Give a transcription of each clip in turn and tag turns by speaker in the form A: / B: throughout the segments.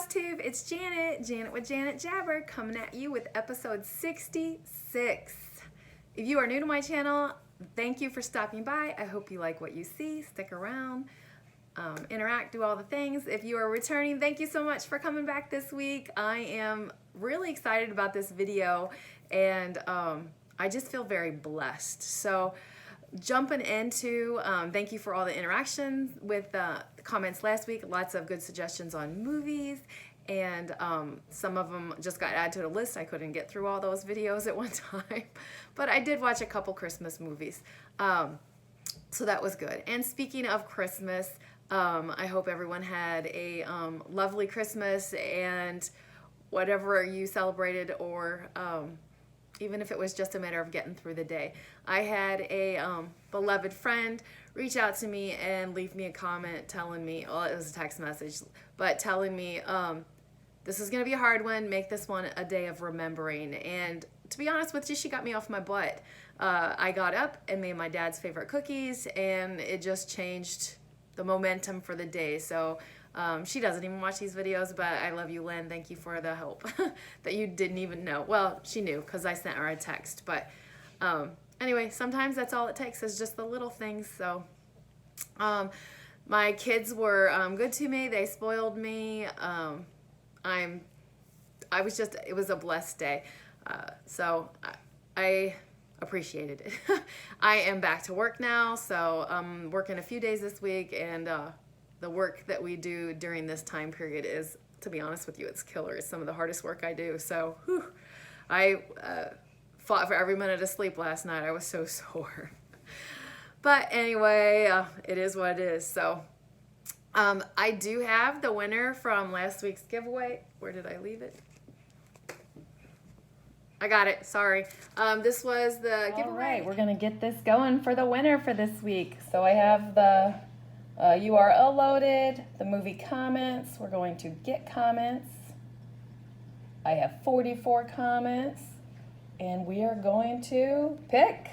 A: Flosstube, it's Janet with Janet Jabber, coming at you with episode 66. If you are new to my channel, thank you for stopping by. I hope you like what you see. Stick around, interact, do all the things. If you are returning, thank you so much for coming back this week. I am really excited about this video, and I just feel very blessed. So jumping into, thank you for all the interactions with the comments last week. Lots of good suggestions on movies, and some of them just got added to the list. I couldn't get through all those videos at one time, but I did watch a couple Christmas movies, so that was good. And speaking of Christmas, I hope everyone had a lovely Christmas, and whatever you celebrated, or even if it was just a matter of getting through the day. I had a beloved friend reach out to me and leave me a comment telling me, well, it was a text message, but telling me, this is going to be a hard one, make this one a day of remembering. And to be honest with you, she got me off my butt. I got up and made my dad's favorite cookies, and it just changed the momentum for the day. So she doesn't even watch these videos, but I love you, Lynn. Thank you for the help that you didn't even know. Well, she knew because I sent her a text. But anyway, sometimes that's all it takes, is just the little things. So my kids were good to me. They spoiled me. It was a blessed day. So I appreciated it. I am back to work now. So I'm working a few days this week, and the work that we do during this time period is, to be honest with you, it's killer. It's some of the hardest work I do. So I fought for every minute of sleep last night. I was so sore. But anyway, it is what it is. So I do have the winner from last week's giveaway. Where did I leave it? I got it. Sorry. This was the giveaway. All right, we're going to get this going for the winner for this week. So I have the URL loaded, the movie comments. We're going to get comments. I have 44 comments, and we are going to pick.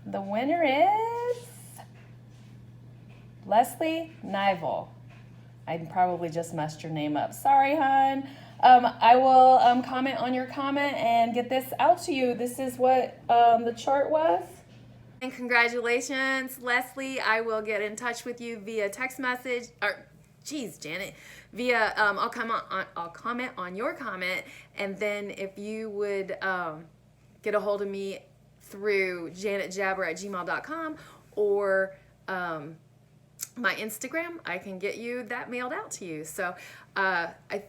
A: The winner is Leslie Nivel. I probably just messed your name up. Sorry, hon. I will comment on your comment and get this out to you. This is what the chart was. And congratulations, Leslie. I will get in touch with you via text message, or geez, Janet, via I'll comment on your comment, and then if you would get a hold of me through janetjabber@gmail.com or my Instagram, I can get you that mailed out to you. So the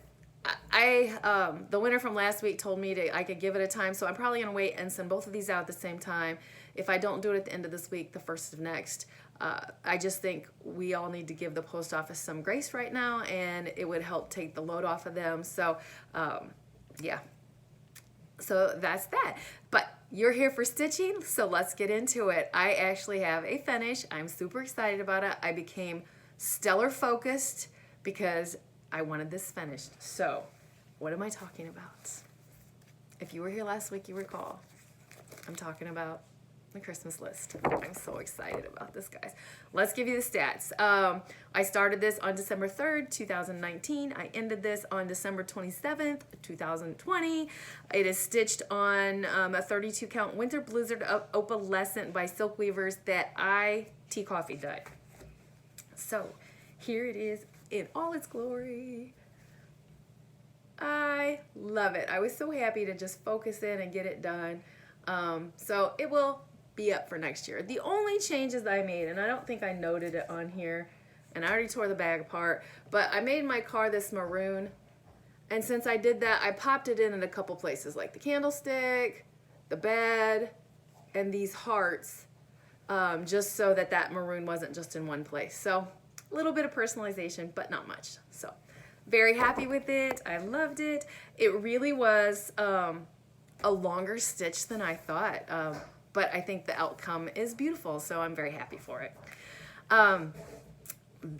A: winner from last week told me I could give it a time, so I'm probably gonna wait and send both of these out at the same time. If I don't do it at the end of this week, the first of next, I just think we all need to give the post office some grace right now, and it would help take the load off of them. So yeah, so that's that. But you're here for stitching, so let's get into it. I actually have a finish. I'm super excited about it. I became stellar focused because I wanted this finished. So what am I talking about? If you were here last week, you recall. I'm talking about the Christmas list. I'm so excited about this, guys. Let's give you the stats. I started this on December 3rd, 2019. I ended this on December 27th, 2020. It is stitched on a 32 count Winter Blizzard opalescent by Silk Weavers that I tea coffee dyed. So here it is in all its glory. I love it. I was so happy to just focus in and get it done. So it will be up for next year. The only changes I made, and I don't think I noted it on here, and I already tore the bag apart, but I made my car this maroon, and since I did that, I popped it in a couple places, like the candlestick, the bed, and these hearts, just so that maroon wasn't just in one place. So a little bit of personalization, but not much. So very happy with it. I loved it. It really was a longer stitch than I thought, but I think the outcome is beautiful, so I'm very happy for it.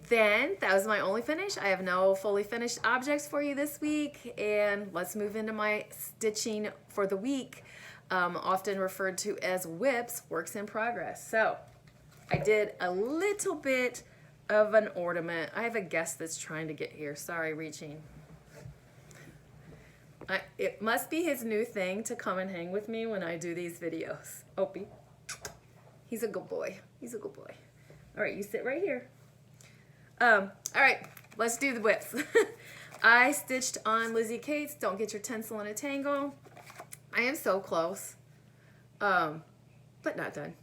A: Then that was my only finish. I have no fully finished objects for you this week, and let's move into my stitching for the week, often referred to as WIPs, works in progress. So I did a little bit of an ornament. I have a guest that's trying to get here. Sorry, reaching. It must be his new thing to come and hang with me when I do these videos. Opie. He's a good boy. He's a good boy. All right, you sit right here. All right, let's do the whips. I stitched on Lizzie Kate's Don't Get Your Tinsel in a Tangle. I am so close, but not done.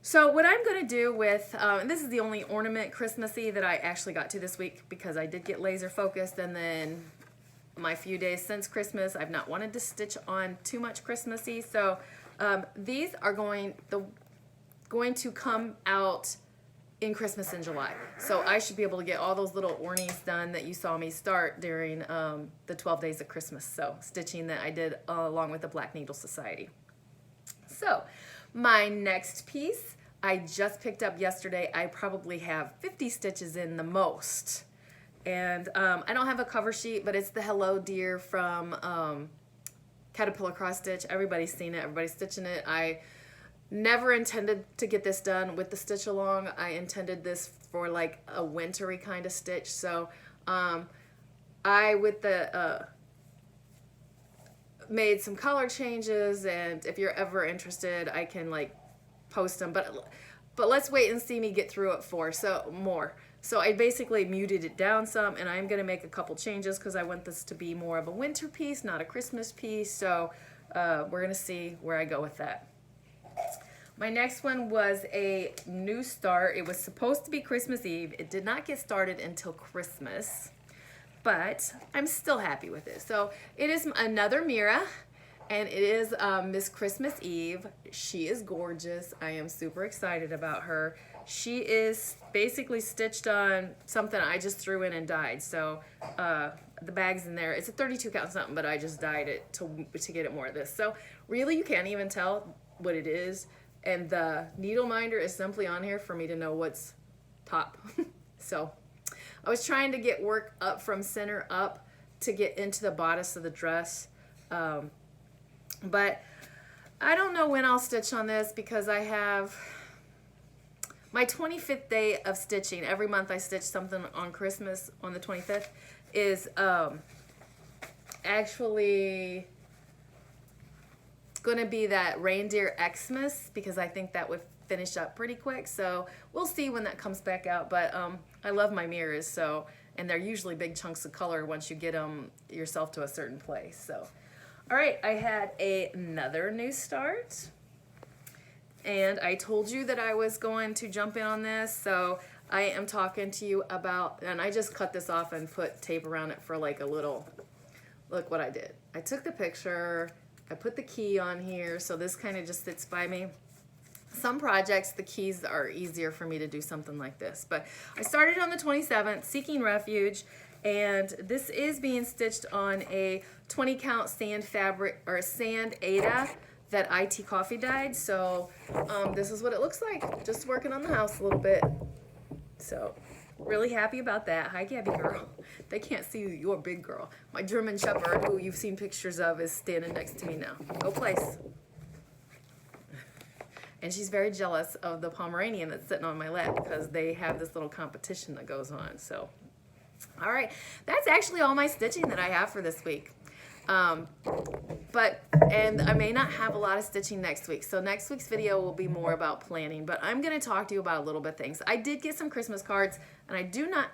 A: So what I'm going to do with, and this is the only ornament Christmassy that I actually got to this week because I did get laser focused, and then my few days since Christmas, I've not wanted to stitch on too much Christmassy. So these are going to come out in Christmas in July. So I should be able to get all those little ornies done that you saw me start during the 12 days of Christmas. So stitching that I did along with the Black Needle Society. So my next piece I just picked up yesterday. I probably have 50 stitches in the most. And I don't have a cover sheet, but it's the Hello Dear from Caterpillar Cross Stitch. Everybody's seen it. Everybody's stitching it. I never intended to get this done with the stitch along. I intended this for like a wintry kind of stitch. So I with the made some color changes, and if you're ever interested, I can like post them. But let's wait and see me get through it more. So I basically muted it down some, and I'm going to make a couple changes because I want this to be more of a winter piece, not a Christmas piece. So we're going to see where I go with that. My next one was a new start. It was supposed to be Christmas Eve. It did not get started until Christmas, but I'm still happy with it. So it is another Mira, and it is Miss Christmas Eve. She is gorgeous. I am super excited about her. She is basically stitched on something I just threw in and dyed. So the bag's in there. It's a 32 count something, but I just dyed it to get it more of this. So really you can't even tell what it is. And the needle minder is simply on here for me to know what's top. So I was trying to get work up from center up to get into the bodice of the dress. But I don't know when I'll stitch on this because I have my 25th day of stitching. Every month I stitch something on Christmas on the 25th is actually going to be that Reindeer Xmas because I think that would finish up pretty quick. So we'll see when that comes back out. But I love my mirrors, so, and they're usually big chunks of color once you get them yourself to a certain place. So, all right, I had another new start. And I told you that I was going to jump in on this, so I am talking to you about, and I just cut this off and put tape around it for like a little, look what I did. I took the picture, I put the key on here, so this kind of just sits by me. Some projects, the keys are easier for me to do something like this, but I started on the 27th, Seeking Refuge, and this is being stitched on a 20 count sand fabric, or sand Aida, that IT Coffee dyed. So this is what it looks like, just working on the house a little bit. So really happy about that. Hi Gabby girl. They can't see you, you're a big girl. My German Shepherd, who you've seen pictures of, is standing next to me now. Go place. And she's very jealous of the Pomeranian that's sitting on my lap because they have this little competition that goes on. So all right, that's actually all my stitching that I have for this week. And I may not have a lot of stitching next week. So next week's video will be more about planning, but I'm going to talk to you about a little bit of things. I did get some Christmas cards, and I do not,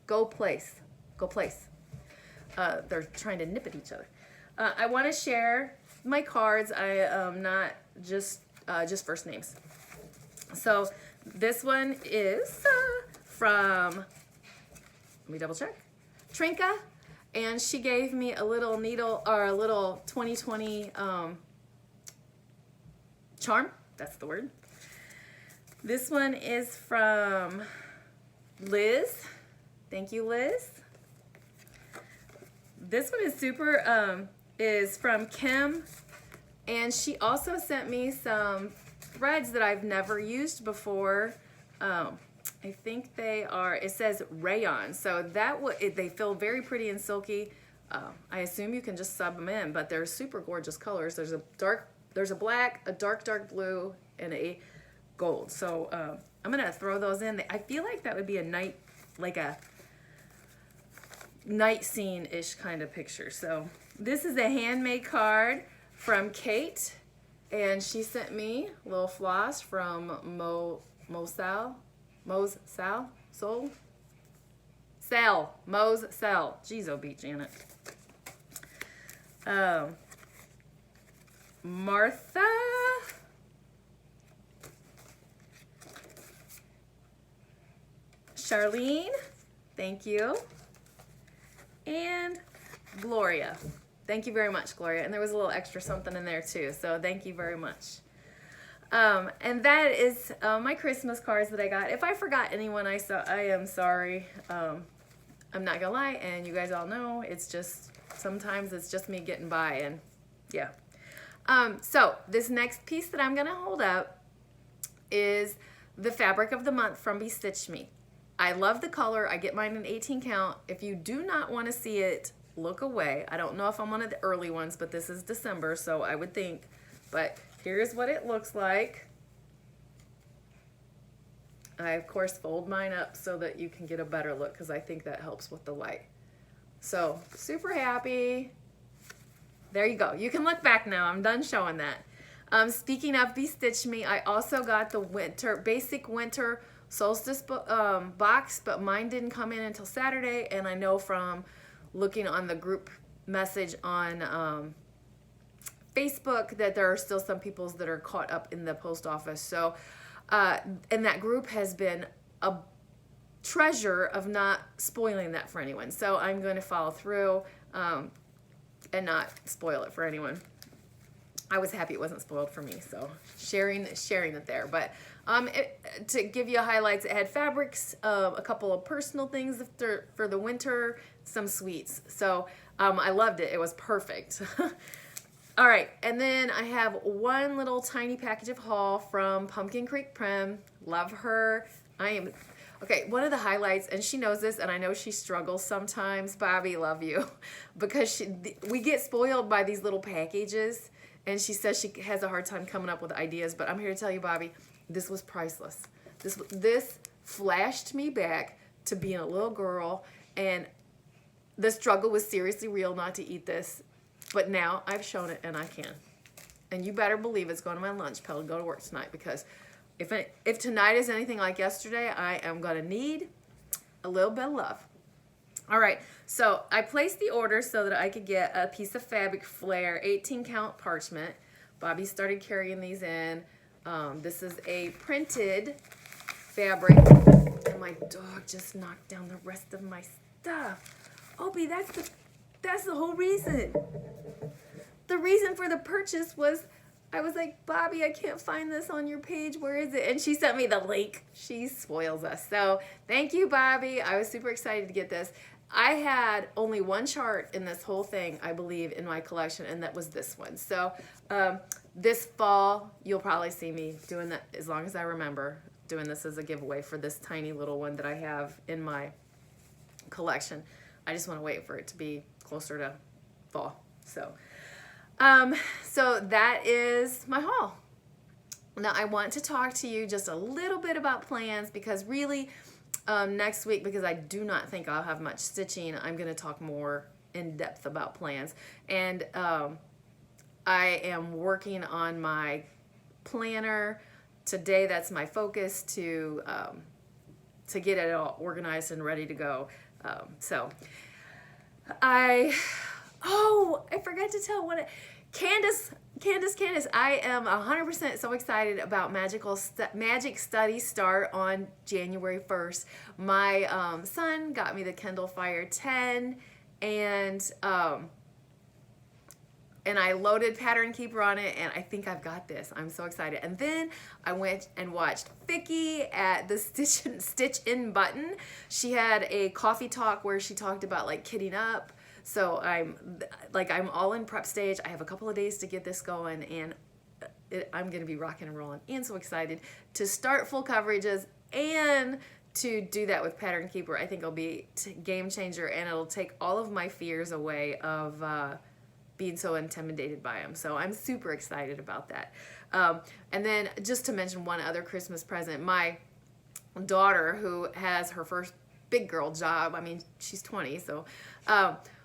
A: go place. They're trying to nip at each other. I want to share my cards. I am not just first names. So this one is from, let me double check, Trinka. And she gave me a little needle, or a little 2020 charm. That's the word. This one is from Liz. Thank you, Liz. This one is super, is from Kim. And she also sent me some threads that I've never used before. I think they are, it says rayon, so they feel very pretty and silky. I assume you can just sub them in, but they're super gorgeous colors. There's a black, a dark blue, and a gold. So I'm gonna throw those in. I feel like that would be a night scene-ish kind of picture. So this is a handmade card from Kate, and she sent me a little floss from Mo's Cell. Jeez, oh, beat Janet. Martha. Charlene, thank you. And Gloria. Thank you very much, Gloria. And there was a little extra something in there too, so thank you very much. And that is my Christmas cards that I got. If I forgot anyone, I am sorry. I'm not gonna lie, and you guys all know, it's just, sometimes it's just me getting by, and yeah. So this next piece that I'm gonna hold up is the fabric of the month from Bestitch Me. I love the color. I get mine in 18 count. If you do not want to see it, look away. I don't know if I'm one of the early ones, but this is December, so I would think. But here's what it looks like. I, of course, fold mine up so that you can get a better look, because I think that helps with the light. So, super happy. There you go. You can look back now. I'm done showing that. Speaking of Bestitch Me, I also got the basic winter solstice box, but mine didn't come in until Saturday, and I know from looking on the group message on Facebook that there are still some people that are caught up in the post office. So, and that group has been a treasure of not spoiling that for anyone. So I'm going to follow through and not spoil it for anyone. I was happy it wasn't spoiled for me, so sharing it there. But to give you highlights, it had fabrics, a couple of personal things for the winter, some sweets. So I loved it. It was perfect. All right, and then I have one little tiny package of haul from Pumpkin Creek Prim. Love her. Okay, one of the highlights, and she knows this, and I know she struggles sometimes. Bobby, love you. Because we get spoiled by these little packages, and she says she has a hard time coming up with ideas, but I'm here to tell you, Bobby, this was priceless. This flashed me back to being a little girl, and the struggle was seriously real not to eat this, but now I've shown it, and I can. And you better believe it's going to my lunch pail to go to work tonight, because if tonight is anything like yesterday, I am going to need a little bit of love. All right, so I placed the order so that I could get a piece of fabric flare, 18 count parchment. Bobby started carrying these in. This is a printed fabric. And my dog just knocked down the rest of my stuff. Opie, that's the whole reason. The reason for the purchase was I was like, Bobby, I can't find this on your page. Where is it? And she sent me the link. She spoils us. So thank you, Bobby. I was super excited to get this. I had only one chart in this whole thing, I believe, in my collection, and that was this one. So this fall, you'll probably see me doing that, as long as I remember, doing this as a giveaway for this tiny little one that I have in my collection. I just want to wait for it to be closer to fall. So that is my haul. Now I want to talk to you just a little bit about plans, because really next week, because I do not think I'll have much stitching, I'm going to talk more in depth about plans. And I am working on my planner today. That's my focus, to get it all organized and ready to go. I forgot to tell Candace, I am 100% so excited about Magic Study start on January 1st. My son got me the Kindle Fire 10, and I loaded Pattern Keeper on it, and I think I've got this. I'm so excited. And then I went and watched Vicky at the StitchNButton. She had a coffee talk where she talked about like kitting up. So I'm all in prep stage. I have a couple of days to get this going, and I'm going to be rocking and rolling, and so excited to start full coverages and to do that with Pattern Keeper. I think it'll be game changer, and it'll take all of my fears away of being so intimidated by them. So I'm super excited about that. And then just to mention one other Christmas present, my daughter, who has her first big girl job, I mean, she's 20, so,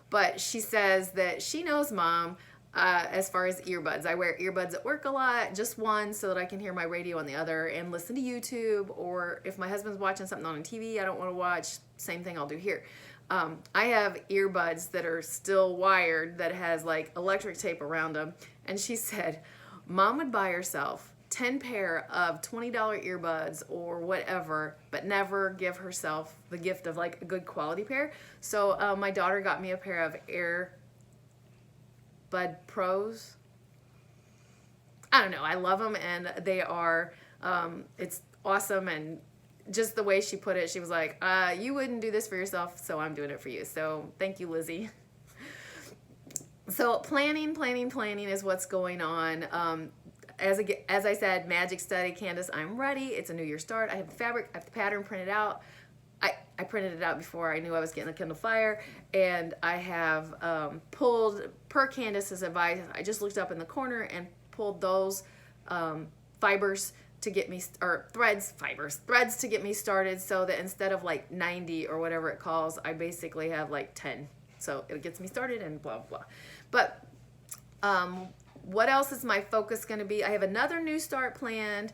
A: but she says that she knows Mom as far as earbuds. I wear earbuds at work a lot, just one so that I can hear my radio on the other and listen to YouTube, or if my husband's watching something on TV I don't want to watch, same thing I'll do here. I have earbuds that are still wired that has like electric tape around them, and she said Mom would buy herself 10 pair of $20 earbuds or whatever, but never give herself the gift of like a good quality pair. So my daughter got me a pair of Bud Pros. I don't know, I love them, and they are it's awesome. And just the way she put it, she was like, you wouldn't do this for yourself, so I'm doing it for you. So thank you, Lizzie. So planning is what's going on. As I said, Magic Study, Candace, I'm ready. It's a new year start. I have the fabric, I have the pattern printed out. I printed it out before I knew I was getting the Kindle Fire, and I have pulled, per Candace's advice, I just looked up in the corner and pulled those fibers to get me, or threads to get me started, so that instead of like 90 or whatever it calls, I basically have like 10. So it gets me started and blah, blah. But what else is my focus going to be? I have another new start planned.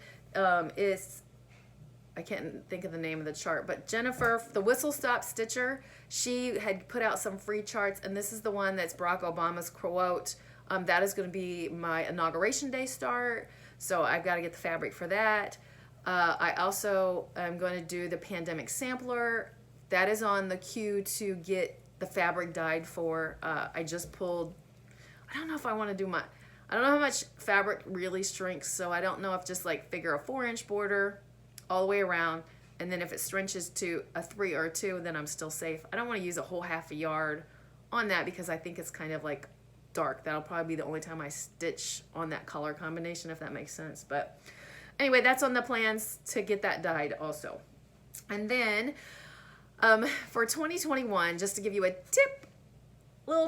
A: I can't think of the name of the chart, but Jennifer, the Whistle Stop Stitcher, she had put out some free charts, and this is the one that's Barack Obama's quote. That is going to be my Inauguration Day start, so I've got to get the fabric for that. I also am going to do the Pandemic Sampler. That is on the queue to get the fabric dyed for. I just pulled, I don't know if I want to do my, I don't know how much fabric really shrinks, so I don't know if just like figure a 4-inch border all the way around, and then if it stretches to a 3 or a 2, then I'm still safe. I don't want to use a whole half a yard on that because I think it's kind of like dark. That'll probably be the only time I stitch on that color combination, if that makes sense. But anyway, that's on the plans to get that dyed also. And then for 2021, just to give you a tip, little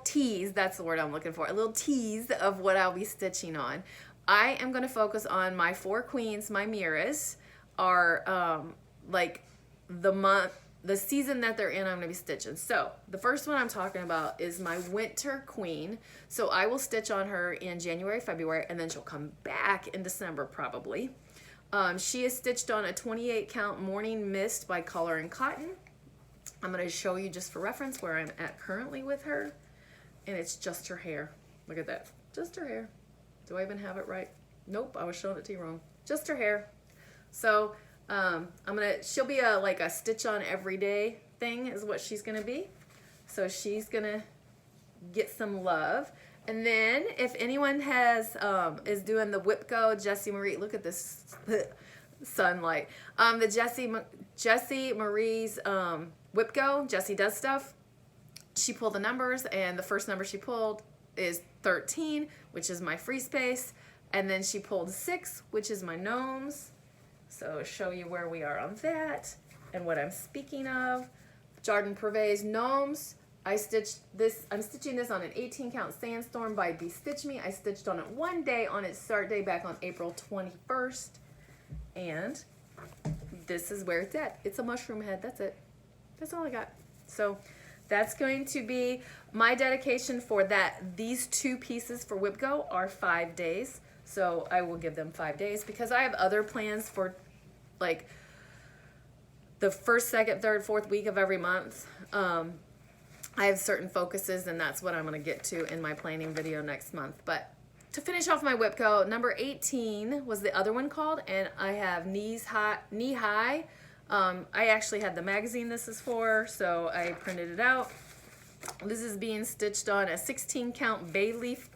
A: tease, that's the word I'm looking for, a little tease of what I'll be stitching on. I am going to focus on my 4 queens. My Miras are like the season that they're in, I'm going to be stitching. So the first one I'm talking about is my Winter Queen. So I will stitch on her in January, February, and then she'll come back in December probably. She is stitched on a 28 count Morning Mist by Color and Cotton. I'm going to show you just for reference where I'm at currently with her, and it's just her hair. Look at that, just her hair. Do I even have it right? Nope, I was showing it to you wrong. Just her hair. So she'll be like a stitch on every day thing is what she's gonna be. So she's gonna get some love. And then if anyone has is doing the Whip Go, Jessie Marie, look at this sunlight. The Jessie Marie's Whip Go, Jessie does stuff. She pulled the numbers, and the first number she pulled is 13, which is my free space, and then she pulled 6, which is my gnomes. So show you where we are on that and what I'm speaking of. Jardin Privé's gnomes. I'm stitching this on an 18 count Sandstorm by Stitch Me. I stitched on it one day on its start day back on April 21st, and this is where it's at. It's a mushroom head. That's it. That's all I got. So that's going to be my dedication for that. These 2 pieces for Whip Go are 5 days. So I will give them 5 days because I have other plans for like the 1st, 2nd, 3rd, 4th week of every month. I have certain focuses, and that's what I'm going to get to in my planning video next month. But to finish off my Whip Go, number 18 was the other one called, and I have Knee High. I actually had the magazine this is for, so I printed it out. This is being stitched on a 16 count bay leaf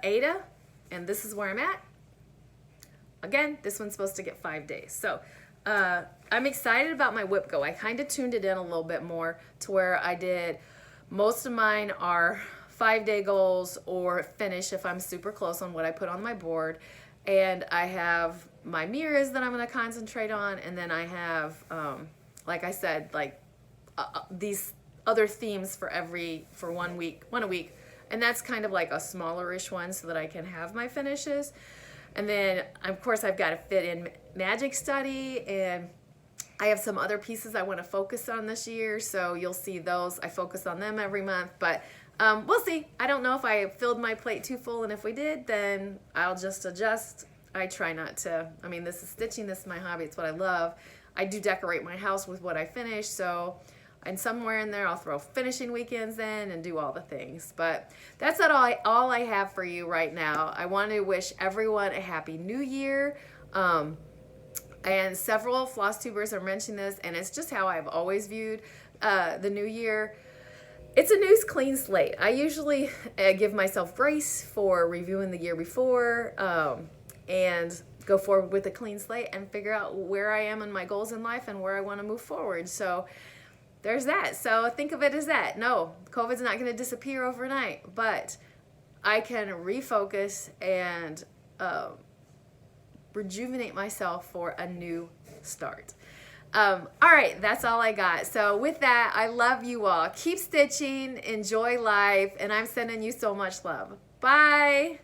A: Ada, and this is where I'm at. Again, this one's supposed to get 5 days. So I'm excited about my Whip Go. I kind of tuned it in a little bit more to where I did, most of mine are 5-day goals or finish if I'm super close on what I put on my board. And I have my mirrors that I'm going to concentrate on, and then I have, like I said, like these other themes for 1 week, one a week. And that's kind of like a smallerish one so that I can have my finishes. And then, of course, I've got to fit in Magic Study, and I have some other pieces I want to focus on this year, so you'll see those. I focus on them every month, but we'll see. I don't know if I filled my plate too full, and if we did, then I'll just adjust. I try not to. I mean, this is stitching. This is my hobby. It's what I love. I do decorate my house with what I finish, so... And somewhere in there, I'll throw finishing weekends in and do all the things. But that's not all I have for you right now. I want to wish everyone a happy new year. And several Flosstubers are mentioning this, and it's just how I've always viewed the new year. It's a new clean slate. I usually give myself grace for reviewing the year before and go forward with a clean slate and figure out where I am in my goals in life and where I want to move forward. So there's that. So think of it as that. No, COVID's not going to disappear overnight, but I can refocus and rejuvenate myself for a new start. All right, that's all I got. So with that, I love you all. Keep stitching, enjoy life, and I'm sending you so much love. Bye.